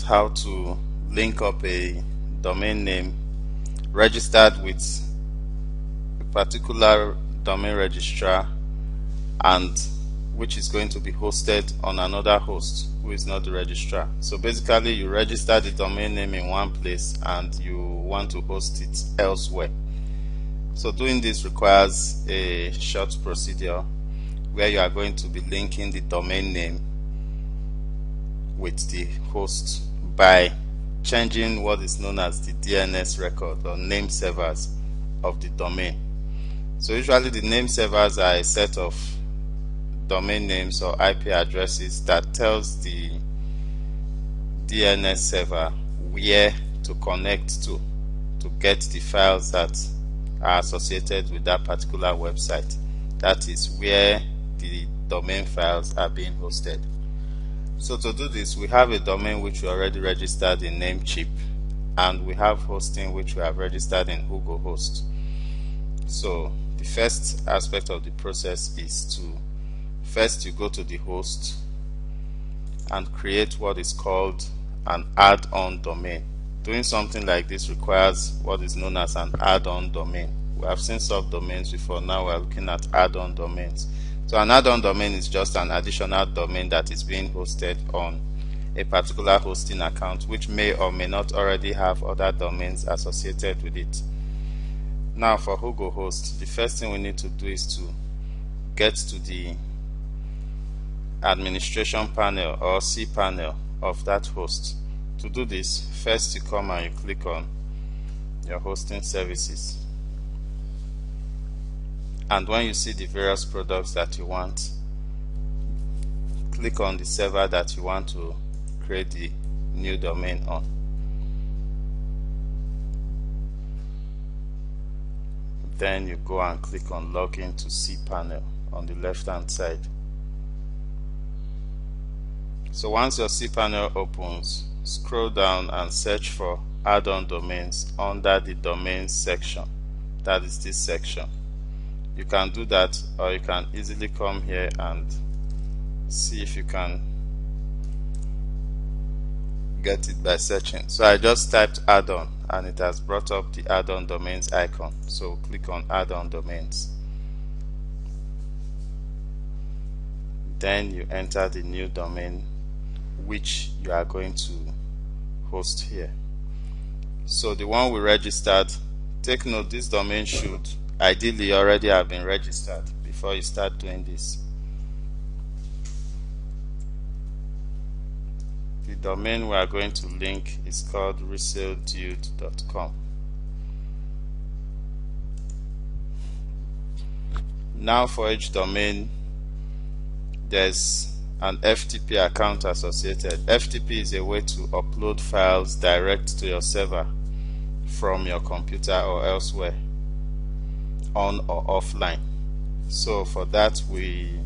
how to link up a domain name registered with a particular domain registrar and which is going to be hosted on another host who is not the registrar. So basically you register the domain name in one place and you want to host it elsewhere. So doing this requires a short procedure where you are going to be linking the domain name with the host by changing what is known as the DNS record or name servers of the domain. So usually the name servers are a set of domain names or IP addresses that tells the DNS server where to connect to get the files that are associated with that particular website. That is where the domain files are being hosted. So to do this, we have a domain which we already registered in Namecheap, and we have hosting which we have registered in Whogohost. So the first aspect of the process is to first you go to the host and create what is called an add-on domain. Doing something like this requires what is known as an add-on domain. We have seen subdomains before, now we are looking at add-on domains. So an add-on domain is just an additional domain that is being hosted on a particular hosting account which may or may not already have other domains associated with it. Now for Whogohost, the first thing we need to do is to get to the administration panel or cPanel of that host. To do this, first you come and you click on your hosting services, and when you see the various products that you want, click on the server that you want to create the new domain on. Then you go and click on login to cPanel on the left hand side. So once your cPanel opens, scroll down and search for add-on domains under the domains section. That is this section. You can do that, or you can easily come here and see if you can get it by searching. So I just typed add-on and it has brought up the add-on domains icon. So click on add-on domains. Then you enter the new domain which you are going to host here. So the one we registered, take note, this domain should ideally already have been registered before you start doing this. The domain we are going to link is called resaledude.com. Now for each domain there's an FTP account associated. FTP is a way to upload files direct to your server from your computer or elsewhere, on or offline. So for that we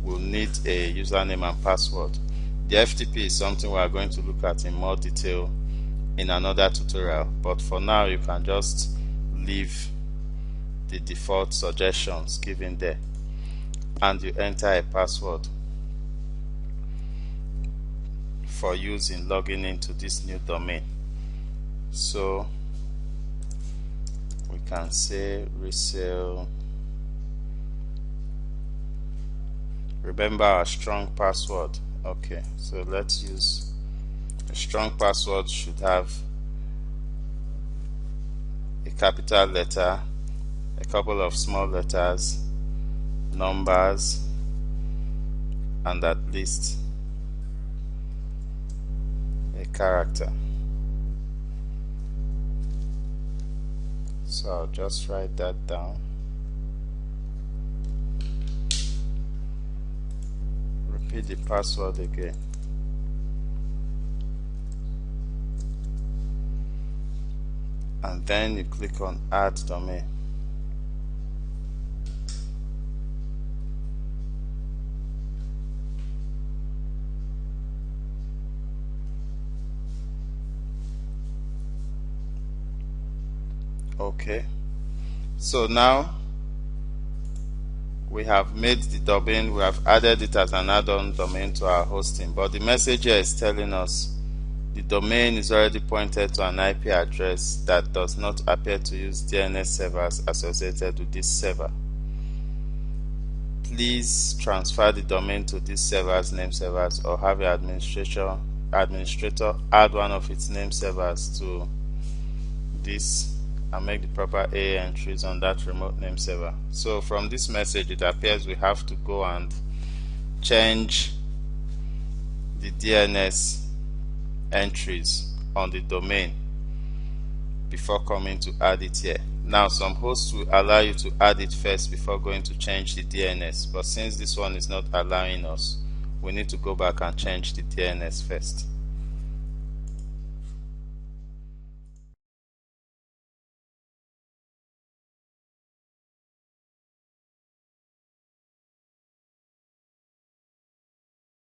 will need a username and password. The FTP is something we are going to look at in more detail in another tutorial, but for now you can just leave the default suggestions given there and you enter a password for use in logging into this new domain. So we can say resale. Remember our strong password. Okay, so let's use a strong password. Should have a capital letter, a couple of small letters, numbers, and at least a character. So I'll just write that down. Repeat the password again. And then you click on add domain. Okay, so now we have made the domain, we have added it as an add-on domain to our hosting, but the message here is telling us the domain is already pointed to an IP address that does not appear to use DNS servers associated with this server. Please transfer the domain to this server's name servers, or have your administrator add one of its name servers to this and make the proper AA entries on that remote name server. So from this message, it appears we have to go and change the DNS entries on the domain before coming to add it here. Now, some hosts will allow you to add it first before going to change the DNS, but since this one is not allowing us, we need to go back and change the DNS first.